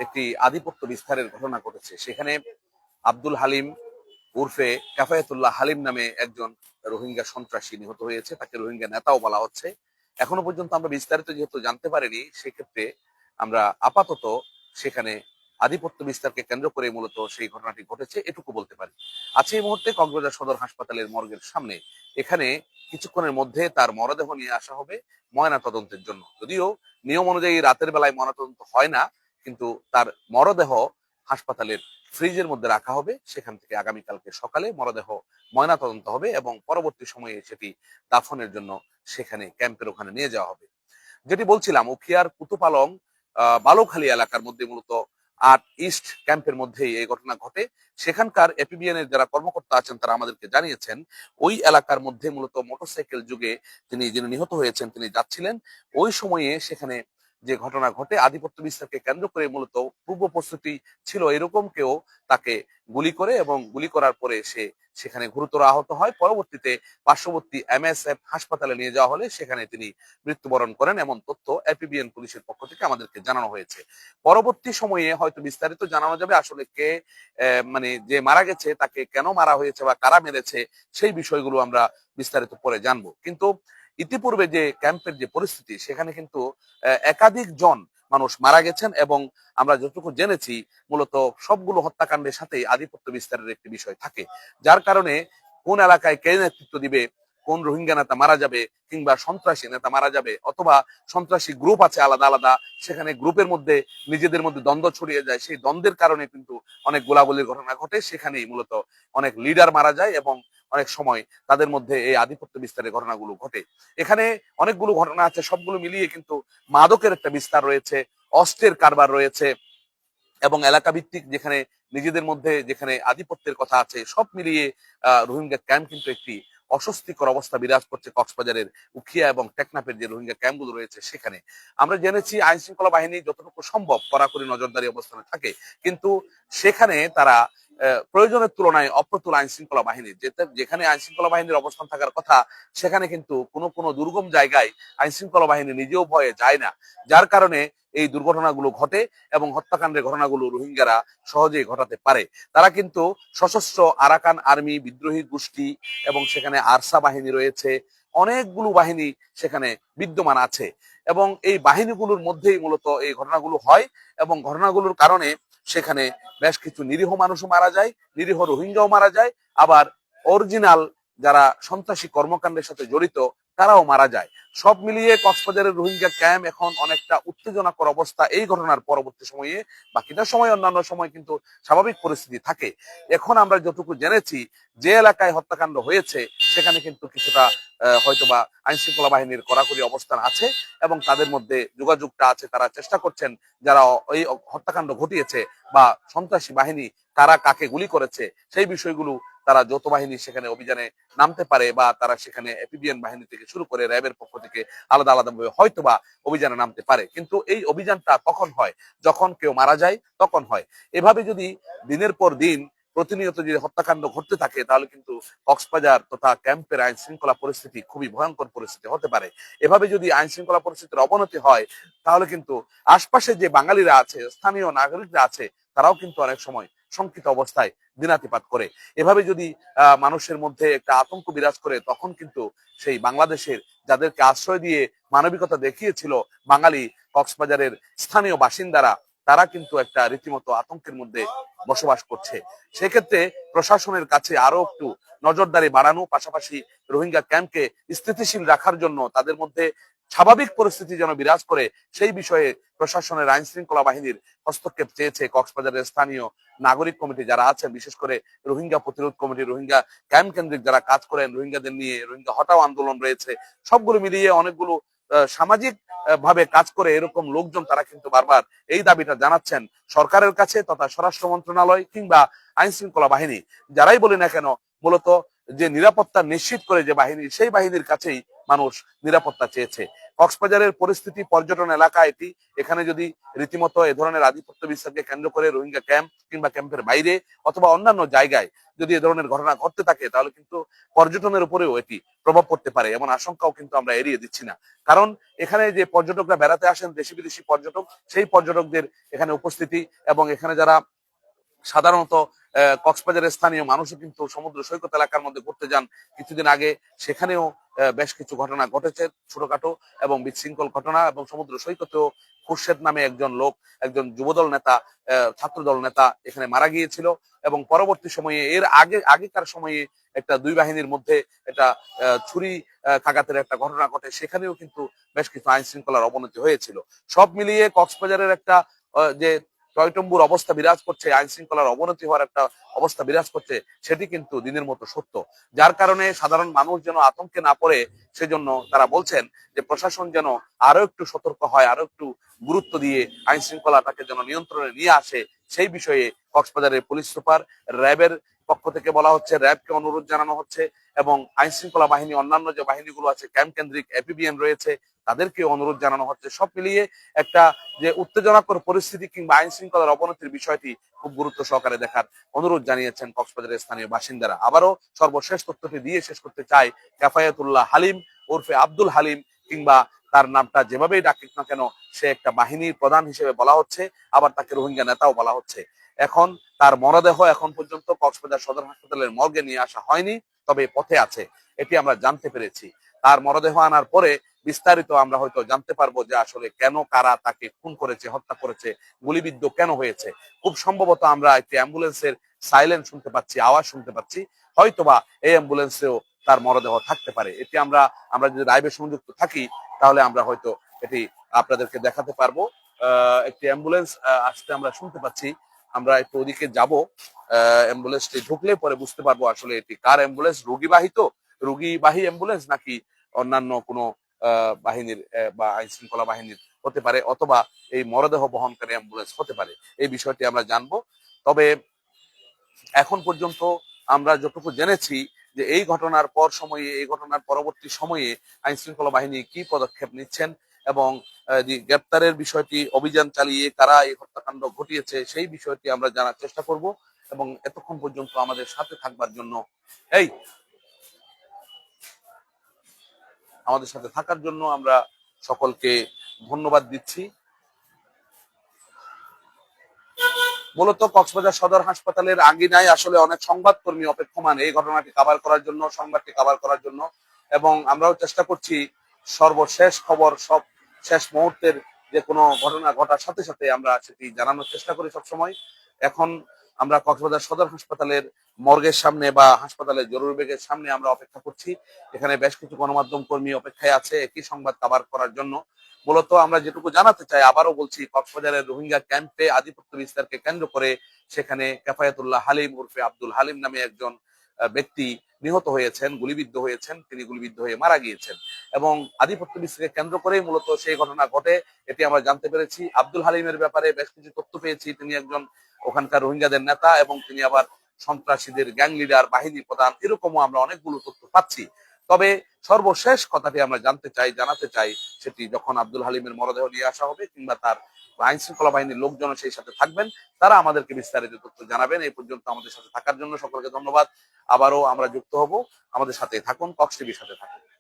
একটি আধিপত্য বিস্তারের ঘটনা ঘটেছে। সেখানে আব্দুল হালিম উর্ফে কাফায়েতুল্লাহ হালিম নামে একজন রোহিঙ্গা সন্ত্রাসী নিহত হয়েছে, তাকে রোহিঙ্গা নেতাও বলা হচ্ছে। এখনো পর্যন্ত আমরা বিস্তারিত যেহেতু জানতে পারিনি, সেক্ষেত্রে আমরা আপাতত সেখানে আধিপত্য বিস্তারকে কেন্দ্র করে মূলত সেই ঘটনাটি ঘটেছে এটুকু বলতে পারি। আছে এই মুহূর্তে কক্সবাজার সদর হাসপাতালের মর্গের সামনে। এখানে কিছুক্ষণের মধ্যে তার মরদেহ নিয়ে আসা হবে ময়না তদন্তের জন্য। যদিও নিয়ম অনুযায়ী রাতের বেলায় ময়নাতদন্ত হয় না, কিন্তু তার মরদেহ হাসপাতালের ফ্রিজের মধ্যে রাখা হবে। সেখান থেকে আগামীকালকে সকালে মরদেহ ময়না তদন্ত হবে এবং পরবর্তী সময়ে সেটি দাফনের জন্য সেখানে ক্যাম্পের ওখানে নিয়ে যাওয়া হবে। যেটি বলছিলাম, উখিয়ার কুতুপালং বালুখালী এলাকার মধ্যে মূলত ৮ ইস্ট ক্যাম্পের মধ্যেই এই ঘটনা ঘটে। সেখানকার এপিবিএন এর যারা কর্মকর্তা আছেন তারা আমাদেরকে জানিয়েছেন, ওই এলাকার মধ্যে মূলত মোটরসাইকেল যুগে যিনি নিহত হয়েছেন তিনি যাচ্ছিলেন। ওই সময়ে সেখানে যে ঘটনা ঘটে, আধিপত্য বিস্তারকে কেন্দ্র করে মূলত পূর্ব প্রস্তুতি ছিল এরকম কেউ তাকে গুলি করে, এবং গুলি করার পরে সে সেখানে গুরুতর আহত হয়। পরবর্তীতে পার্শ্ববর্তী এমএসএফ হাসপাতালে নিয়ে যাওয়া হলে সেখানে তিনি মৃত্যুবরণ করেন, এমন তথ্য এপিবিএন পুলিশের পক্ষ থেকে আমাদেরকে জানানো হয়েছে। পরবর্তী সময়ে হয়তো বিস্তারিত জানানো যাবে আসলে কে মানে যে মারা গেছে তাকে কেন মারা হয়েছে বা কারা মেরেছে, সেই বিষয়গুলো আমরা বিস্তারিত পরে জানবো। কিন্তু ইতিপূর্বে যে ক্যাম্পের যে পরিস্থিতি, সেখানে কিন্তু একাধিক জন মানুষ মারা গেছেন, এবং আমরা যতটুকু জেনেছি মূলত সবগুলো হত্যাকাণ্ডের সাথে আধিপত্য বিস্তারের একটি বিষয় থাকে। যার কারণে কোন এলাকায় কে নেতৃত্ব দিবে, কোন রোহিঙ্গা নেতা মারা যাবে, কিংবা সন্ত্রাসী নেতা মারা যাবে, অথবা সন্ত্রাসী গ্রুপ আছে আলাদা আলাদা, সেখানে গ্রুপের মধ্যে নিজেদের মধ্যে দ্বন্দ্ব ছড়িয়ে যায়। সেই দ্বন্দ্বের কারণে কিন্তু অনেক গোলাগুলির ঘটনা ঘটে। সেখানেই মূলত অনেক লিডার মারা যায় এবং অনেক সময় তাদের মধ্যে এই আধিপত্য বিস্তারের ঘটনাগুলো ঘটে। এখানে অনেকগুলো ঘটনা আছে, সবগুলো মিলিয়ে কিন্তু মাদকের একটা বিস্তার রয়েছে, অস্ত্রের কারবার রয়েছে, এবং এলাকা ভিত্তিক যেখানে নিজেদের মধ্যে যেখানে আধিপত্যের কথা আছে, সব মিলিয়ে রোহিঙ্গা ক্যাম্প কিন্তু একটি অস্বস্তিকর অবস্থা বিরাজ করছে কক্সবাজারের উখিয়া এবং টেকনাফের যে রোহিঙ্গা ক্যাম্পগুলো রয়েছে সেখানে। আমরা জেনেছি আইন শৃঙ্খলা বাহিনী যতটুকু সম্ভব কড়াকড়ি নজরদারি অবস্থানে থাকে, কিন্তু সেখানে তারা প্রয়োজনের তুলনায় অপ্রতুল আইন শৃঙ্খলা বাহিনী, যেখানে আইন শৃঙ্খলা বাহিনীর অবস্থান থাকার কথা সেখানে কিন্তু কোনো কোনো দুর্গম জায়গায় আইন শৃঙ্খলা বাহিনী নিজেও ভয়ে যায় না। যার কারণে এই দুর্ঘটনাগুলো ঘটে এবং হত্যাকাণ্ডের ঘটনাগুলো রোহিঙ্গারা সহজেই ঘটাতে পারে। তারা কিন্তু সশস্ত্র আরাকান আর্মি, বিদ্রোহী গোষ্ঠী, এবং সেখানে আরসা বাহিনী রয়েছে, অনেকগুলো বাহিনী সেখানে বিদ্যমান আছে, এবং এই বাহিনীগুলোর মধ্যেই মূলত এই ঘটনাগুলো হয়, এবং ঘটনাগুলোর কারণে সেখানে বেশ কিছু নিরীহ মানুষও মারা যায়, নিরীহ রোহিঙ্গাও মারা যায়, আবার অরিজিনাল যারা সন্ত্রাসী কর্মকাণ্ডের সাথে জড়িত তারাও মারা যায়। সব মিলিয়ে কক্সবাজারের রোহিঙ্গা ক্যাম্প এখন অনেকটা উত্তেজনাকর অবস্থা এই ঘটনার পরবর্তী সময়ে। বাকিটা সময় অন্যান্য সময় কিন্তু স্বাভাবিক পরিস্থিতি থাকে। এখন আমরা যতটুকু জেনেছি, যে এলাকায় হত্যাকাণ্ড হয়েছে সেখানে কিন্তু কিছুটা হয়তোবা আইন শৃঙ্খলা বাহিনীর কড়াকড়ি অবস্থান আছে, এবং তাদের মধ্যে যোগাযোগটা আছে। তারা চেষ্টা করছেন যারা এই হত্যাকাণ্ড ঘটিয়েছে বা সন্ত্রাসী বাহিনী কারা কাকে গুলি করেছে সেই বিষয়গুলো তারা যৌথ বাহিনী সেখানে অভিযানে নামতে পারে, বা তারা সেখানে এপিবিএন বাহিনী থেকে শুরু করে র্যাবের পক্ষ থেকে আলাদা আলাদা ভাবে হয়তোবা অভিযানে নামতে পারে। কিন্তু এই অভিযানটা কখন হয়? যখন কেউ মারা যায় তখন হয়। এভাবে যদি দিনের পর দিন প্রতিনিয়ত যদি হত্যাকাণ্ড ঘটতে থাকে, তাহলে কিন্তু কক্সবাজার তথা ক্যাম্পের আইন শৃঙ্খলা পরিস্থিতি খুবই ভয়ঙ্কর পরিস্থিতি হতে পারে। এভাবে যদি আইন শৃঙ্খলা পরিস্থিতির অবনতি হয়, তাহলে কিন্তু আশপাশে যে বাঙালিরা আছে, স্থানীয় নাগরিকরা আছে, তারাও কিন্তু অনেক সময় শঙ্কিত অবস্থায় দিনাতিপাত করে। এভাবে যদি মানুষের মধ্যে একটা আতঙ্ক বিরাজ করে, তখন কিন্তু সেই বাংলাদেশের যাদেরকে আশ্রয় দিয়ে মানবিকতা দেখিয়েছিল বাঙালি কক্সবাজারের স্থানীয় বাসিন্দারা, তারা কিন্তু একটা রীতিমতো আতঙ্কের মধ্যে বসবাস করছে। সেক্ষেত্রে প্রশাসনের কাছে আরো একটু নজরদারি বাড়ানো, পাশাপাশি রোহিঙ্গা ক্যাম্পকে স্থিতিশীল রাখার জন্য তাদের মধ্যে স্বাভাবিক পরিস্থিতি যেন বিরাজ করে, সেই বিষয়ে প্রশাসনের আইন শৃঙ্খলা বাহিনীর হস্তক্ষেপ চেয়েছে কক্সবাজারের স্থানীয় নাগরিক কমিটি যারা আছেন, বিশেষ করে রোহিঙ্গা প্রতিরোধ কমিটি, রোহিঙ্গা ক্যাম্প কেন্দ্রিক যারা কাজ করেন, রোহিঙ্গাদের নিয়ে রোহিঙ্গা হটাও আন্দোলন রয়েছে, সবগুলো মিলিয়ে অনেকগুলো সামাজিক ভাবে কাজ করে এরকম লোকজন তারা কিন্তু বারবার এই দাবিটা জানাচ্ছেন সরকারের কাছে তথা স্বরাষ্ট্র মন্ত্রণালয় কিংবা আইন শৃঙ্খলা বাহিনী, যারাই বলি না কেন, মূলত যে নিরাপত্তা নিশ্চিত করে যে বাহিনী, সেই বাহিনীর কাছেই মানুষ নিরাপত্তা চেয়েছে। কক্সবাজারের পরিস্থিতি পর্যটন এলাকা এটি, এখানে যদি রীতিমতো এ ধরনের আধিপত্য বিস্তারকে কেন্দ্র করে রোহিঙ্গা ক্যাম্প কিংবা ক্যাম্পের বাইরে অথবা অন্যান্য জায়গায় যদি এ ধরনের ঘটনা ঘটতে থাকে, তাহলে কিন্তু পর্যটনের উপরেও এটি প্রভাব পড়তে পারে, এমন আশঙ্কাও কিন্তু আমরা এড়িয়ে দিচ্ছি না। কারণ এখানে যে পর্যটকরা বেড়াতে আসেন, দেশি বিদেশি পর্যটক, সেই পর্যটকদের এখানে উপস্থিতি এবং এখানে যারা সাধারণত কক্সবাজারের স্থানীয় মানুষও কিন্তু সমুদ্র সৈকত এলাকার মধ্যে ঘুরতে যান, কিছুদিন আগে সেখানেও বেশ কিছু ঘটনা ঘটেছে ছোটখাটো এবং বিশৃঙ্খল ঘটনা, এবং সমুদ্র সৈকতেও খুরশেদ নামে একজন লোক, একজন যুবদল নেতা, ছাত্রদল নেতা এখানে মারা গিয়েছিল। এবং পরবর্তী সময়ে এর আগেকার সময়ে একটা দুই বাহিনীর মধ্যে একটা ছুরি কাঘাতের একটা ঘটনা ঘটে, সেখানেও কিন্তু বেশ কিছু আইন শৃঙ্খলার অবনতি হয়েছিল। সব মিলিয়ে কক্সবাজারের একটা যে টয়টম্বুর অবস্থা বিরাজ করছে, আইন শৃঙ্খলার অবনতি হওয়ার একটা অবস্থা বিরাজ করছে, সেটি কিন্তু দিনের মতো সত্য। যার কারণে সাধারণ মানুষ যেন আতঙ্কে না পড়ে, সেজন্য তারা বলছেন যে প্রশাসন যেন আরো একটু সতর্ক হয়, আরো একটু গুরুত্ব দিয়ে আইন শৃঙ্খলাটাকে যেন নিয়ন্ত্রণে নিয়ে আসে। সেই বিষয়ে কক্সবাজারের পুলিশ সুপার, র্যাবের পক্ষ থেকে বলা হচ্ছে, র্যাবকে অনুরোধ জানানো হচ্ছে, এবং আইন শৃঙ্খলা বাহিনী অন্যান্য যে বাহিনীগুলো আছে, ক্যাম্প কেন্দ্রিক এপিবিএন রয়েছে, তাদেরকে অনুরোধ জানানো হচ্ছে। সব মিলিয়ে একটা যে উত্তেজনাকর পরিস্থিতি কিংবা আইন শৃঙ্খলার অবনতির বিষয়টি খুব গুরুত্ব সহকারে দেখার অনুরোধ জানিয়েছেন কক্সবাজারের স্থানীয় বাসিন্দারা। আবারও সর্বশেষ তথ্যটি দিয়ে শেষ করতে চাই, কাফায়াতুল্লাহ হালিম ওরফে আব্দুল হালিম, কিংবা তার নামটা যেভাবেই ডাকুক না কেন, সে একটা বাহিনীর প্রধান হিসেবে বলা হচ্ছে, আবার তাকে রোহিঙ্গা নেতাও বলা হচ্ছে। এখন তার মরদেহ এখন পর্যন্ত কক্সবাজার সদর হাসপাতালের মর্গে নিয়ে আসা হয়নি, তবে পথে আছে, এটি আমরা জানতে পেরেছি। তার মরদেহ আনার পরে বিস্তারিত আমরা হয়তো জানতে পারবো যে আসলে কেন, কারা তাকে খুন করেছে, হত্যা করেছে, গুলিবিদ্ধ কেন হয়েছে। খুব সম্ভবত আমরা একটি অ্যাম্বুলেন্সের সাইলেন্ট শুনতে পাচ্ছি, আওয়াজ শুনতে পাচ্ছি, হয়তোবা এই অ্যাম্বুলেন্সেও তার মরদেহ থাকতে পারে। এটি আমরা আমরা যদি লাইভে সংযুক্ত থাকি, তাহলে আমরা হয়তো এটি আপনাদেরকে দেখাতে পারবো। একটি অ্যাম্বুলেন্স আসতে আমরা শুনতে পাচ্ছি, আমরা একটু ওদিকে যাব। অ্যাম্বুলেন্সটি ঢুকলে পরে বুঝতে পারবো আসলে এটি কার অ্যাম্বুলেন্স, রোগীবাহী অ্যাম্বুলেন্স নাকি অন্যান্য কোনো বাহিনীর বা আইন শৃঙ্খলা বাহিনীর হতে পারে, অথবা এই মরদেহ বহনকারী অ্যাম্বুলেন্স হতে পারে। এই বিষয়টি আমরা জানবো। তবে এখন পর্যন্ত আমরা যতটুকু জেনেছি যে এই ঘটনার পর সময়ে, এই ঘটনার পরবর্তী সময়ে আইন শৃঙ্খলা বাহিনী কি পদক্ষেপ নিচ্ছেন এবং যে গ্রেপ্তারের বিষয়টি, অভিযান চালিয়ে কারা এই হত্যাকাণ্ড ঘটিয়েছে সেই বিষয়টি আমরা জানার চেষ্টা করব। এবং এতক্ষণ পর্যন্ত আমাদের সাথে থাকবার জন্য, এই আমাদের সাথে থাকার জন্য আমরা সকলকে ধন্যবাদ দিচ্ছি। মূলত কক্সবাজার সদর হাসপাতালের আঙ্গিনায় আসলে অনেক সংবাদকর্মী অপেক্ষমান এই ঘটনাটি কভার করার জন্য, সংবাদটি কভার করার জন্য, এবং আমরাও চেষ্টা করছি সর্বশেষ খবর, সব শেষ মুহূর্তের যে কোনো ঘটনা ঘটার সাথে সাথে আমরা সেটি জানানোর চেষ্টা করি সবসময়। এখন আমরা কক্সবাজার সদর হাসপাতালের মর্গের সামনে বা হাসপাতালের জরুরি বিভাগের সামনে আমরা অপেক্ষা করছি। এখানে বেশ কিছু গণমাধ্যম কর্মী অপেক্ষায় আছে একই সংবাদ কভার করার জন্য। মূলত আমরা যেটুকু জানাতে চাই, আবারও বলছি, কক্সবাজারের রোহিঙ্গা ক্যাম্পে আধিপত্য বিস্তারকে কেন্দ্র করে সেখানে কাফায়াতুল্লাহ হালিম ওরফে আব্দুল হালিম নামে একজন ব্যক্তি নিহত হয়েছেন, গুলিবিদ্ধ হয়েছেন, তিনি গুলিবিদ্ধ হয়ে মারা গিয়েছেন। এবং আধিপত্য বিস্তারকে কেন্দ্র করেই মূলত সেই ঘটনা ঘটে, এটি আমরা জানতে পেরেছি। আব্দুল হালিমের ব্যাপারে বেশ কিছু তথ্য পেয়েছি, তিনি একজন ওখানকার রোহিঙ্গাদের নেতা এবং তিনি আবার সন্ত্রাসীদের গ্যাং লিডার, বাহিনী প্রধান, এরকমও আমরা অনেকগুলো তথ্য পাচ্ছি। তবে সর্বশেষ কথাটি আমরা জানাতে চাই, সেটি যখন আব্দুল হালিমের মরদেহ নিয়ে আসা হবে কিংবা তার আইন শৃঙ্খলা বাহিনীর লোকজন সেই সাথে থাকবেন, তারা আমাদেরকে বিস্তারিত তথ্য জানাবেন। এই পর্যন্ত আমাদের সাথে থাকার জন্য সকলকে ধন্যবাদ। আবারও আমরা যুক্ত হব, আমাদের সাথে থাকুন, কক্স টিভির সাথে থাকুন।